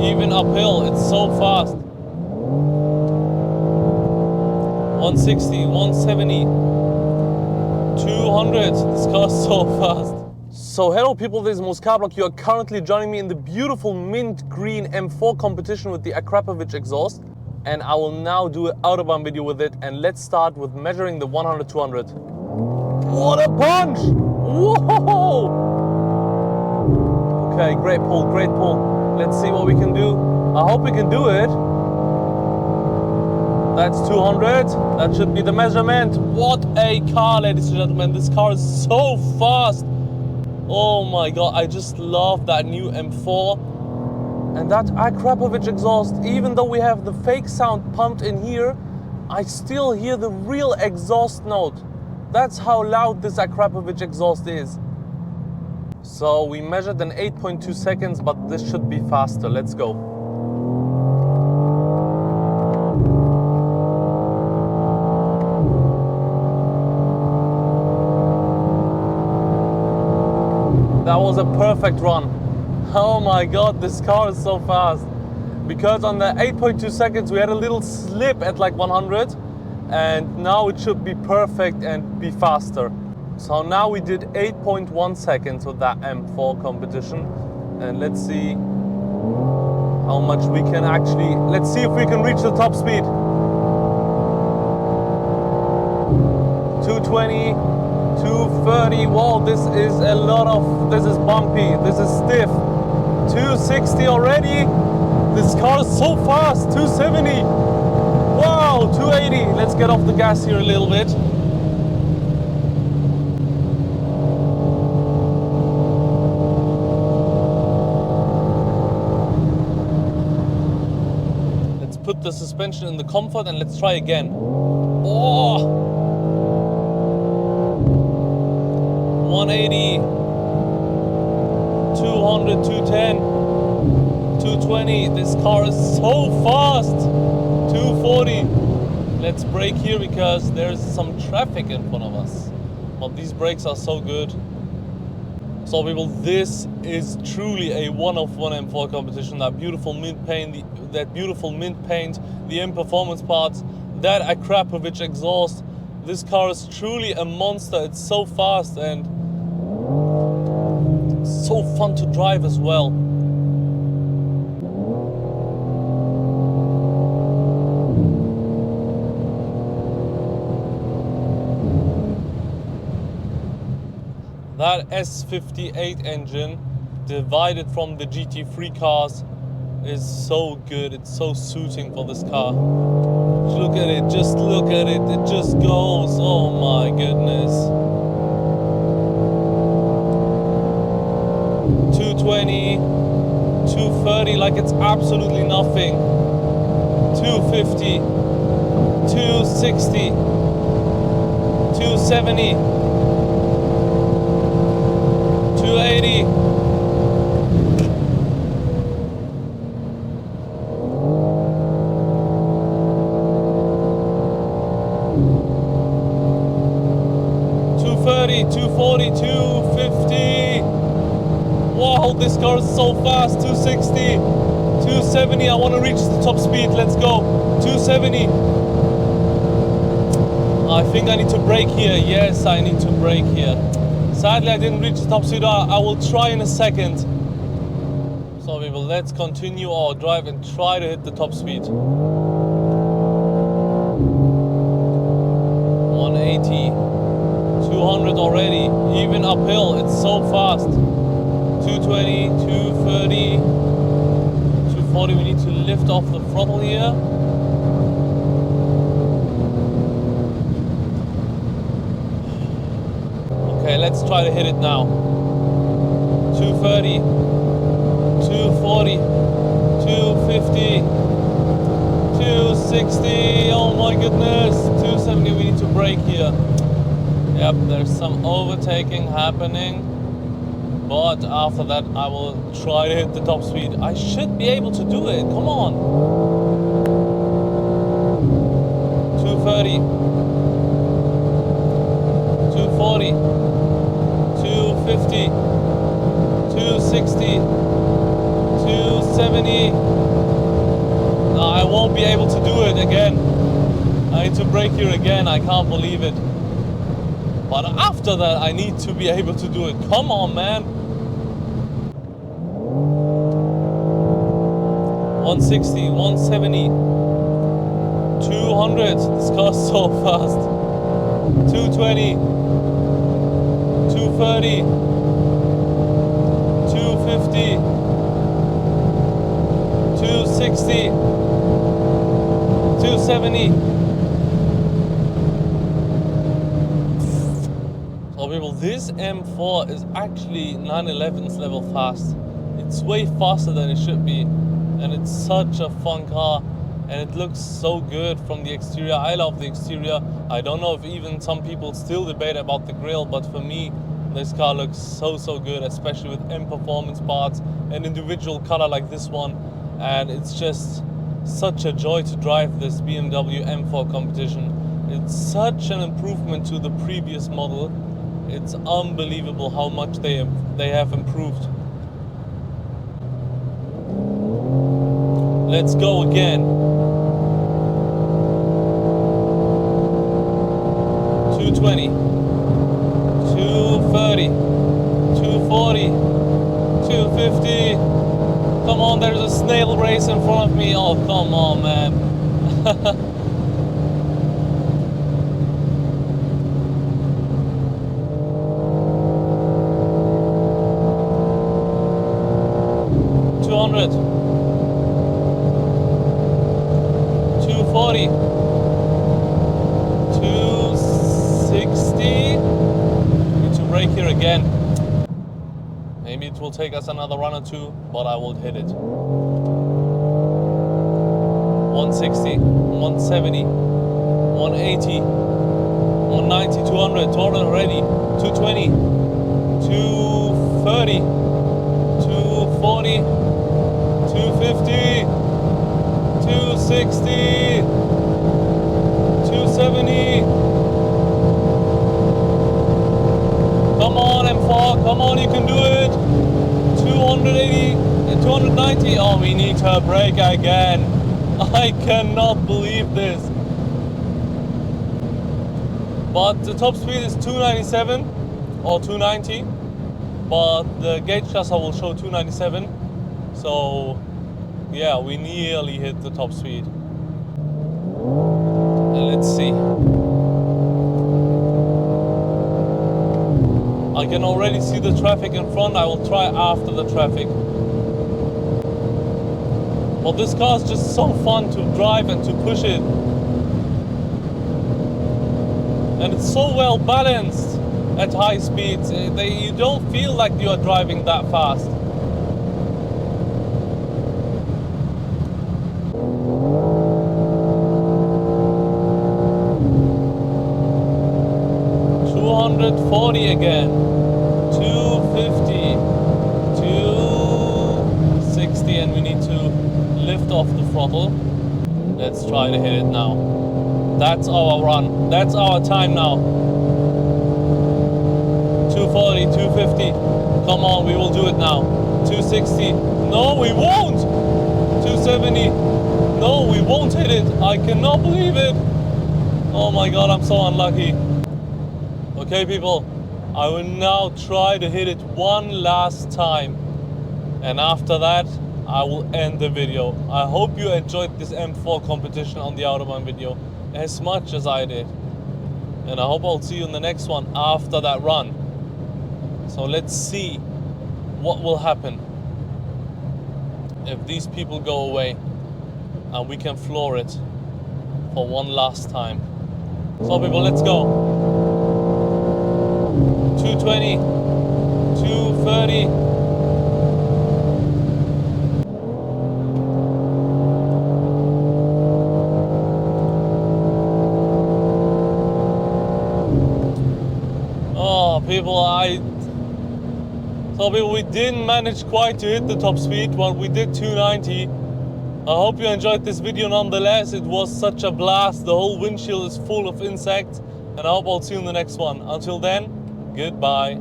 Even uphill, it's so fast. 160, 170, 200. This car is so fast. So hello people, this is Moscarblog. You are currently joining me in the beautiful mint green M4 competition with the Akrapovic exhaust. And I will now do an Autobahn video with it. And let's start with measuring the 100-200. What a punch! Whoa! Okay, great pull, great pull. Let's see what we can do. I hope we can do it. That's 200. That should be the measurement. What a car, ladies and gentlemen. This car is so fast. Oh my god, I just love that new M4. And that Akrapovic exhaust, even though we have the fake sound pumped in here, I still hear the real exhaust note. That's how loud this Akrapovic exhaust is. So we measured in 8.2 seconds, but this should be faster. Let's go. That was a perfect run. Oh my god, this car is so fast. Because on the 8.2 seconds we had a little slip at like 100, and now it should be perfect and be faster. So now we did 8.1 seconds with that M4 competition, and let's see how much we can actually, let's see if we can reach the top speed. 220, 230, whoa, this is a lot of, this is bumpy, this is stiff. 260 already, this car is so fast. 270, wow, 280. Let's get off the gas here a little bit. Let's put the suspension in the comfort and let's try again. Oh, 180, 200, 210, 220. This car is so fast. 240. Let's brake here because there's some traffic in front of us. But these brakes are so good. So people, this is truly a one-of-one M4 competition. That beautiful mint paint, the M performance parts, that Akrapovic exhaust. This car is truly a monster. It's so fast and so fun to drive as well. That S58 engine divided from the GT3 cars is so good. It's so suiting for this car. Look at it, just look at it. It just goes. Oh my goodness. 220, 230, like it's absolutely nothing. 250, 260, 270, 280. $230, $240, $250. Wow, this car is so fast. 260, 270. I want to reach the top speed. Let's go. 270. I think I need to brake here. Yes, I need to brake here. Sadly, I didn't reach the top speed. I will try in a second. So people, let's continue our drive and try to hit the top speed. 180, 200 already. Even uphill, it's so fast. 220, 230, 240. We need to lift off the throttle here. Okay, let's try to hit it now. 230, 240, 250, 260. Oh my goodness. 270. We need to brake here. Yep, there's some overtaking happening. But after that, I will try to hit the top speed. I should be able to do it. Come on. 230, 240, 250, 260, 260. 270. I won't be able to do it again. I need to brake here again. I can't believe it. But after that, I need to be able to do it. Come on, man. 160, 170, 200. This car's so fast. 220, 230, 250, 260, 270. So people, this M4 is actually 911's level fast. It's way faster than it should be. And it's such a fun car, and it looks so good from the exterior. I love the exterior. I don't know if even some people still debate about the grille, but for me, this car looks so good, especially with M performance parts, an individual color like this one. And it's just such a joy to drive this BMW M4 competition. It's such an improvement to the previous model. It's unbelievable how much they have improved. Let's go again. 220, 230, 240, 250. Come on, there's a snail race in front of me. Oh, come on, man. 200. 240, 260. Need to brake here again. Maybe it will take us another run or two, but I will hit it. 160, 170, 180, 190, 200, 200 already, 220, 230, 240, 250. 260, 270. Come on, M4, come on, you can do it. 280 and 290. Oh, we need to brake again. I cannot believe this. But the top speed is 297 or 290. But the gauge cluster will show 297. So yeah, we nearly hit the top speed. And let's see. I can already see the traffic in front. I will try after the traffic. But this car is just so fun to drive and to push it. And it's so well balanced at high speeds. You don't feel like you are driving that fast. 240 again, 250, 260, and we need to lift off the throttle. Let's try to hit it now. That's our run. That's our time now. 240, 250. Come on, we will do it now. 260. No, we won't. 270. No, we won't hit it. I cannot believe it. Oh my God, I'm so unlucky. Okay, people, I will now try to hit it one last time. And after that, I will end the video. I hope you enjoyed this M4 competition on the Autobahn video as much as I did. And I hope I'll see you in the next one after that run. So let's see what will happen if these people go away and we can floor it for one last time. So people, let's go. 220, 230. Oh, people, we didn't manage quite to hit the top speed, but we did 290. I hope you enjoyed this video nonetheless. It was such a blast. The whole windshield is full of insects, and I hope I'll see you in the next one. Until then, goodbye.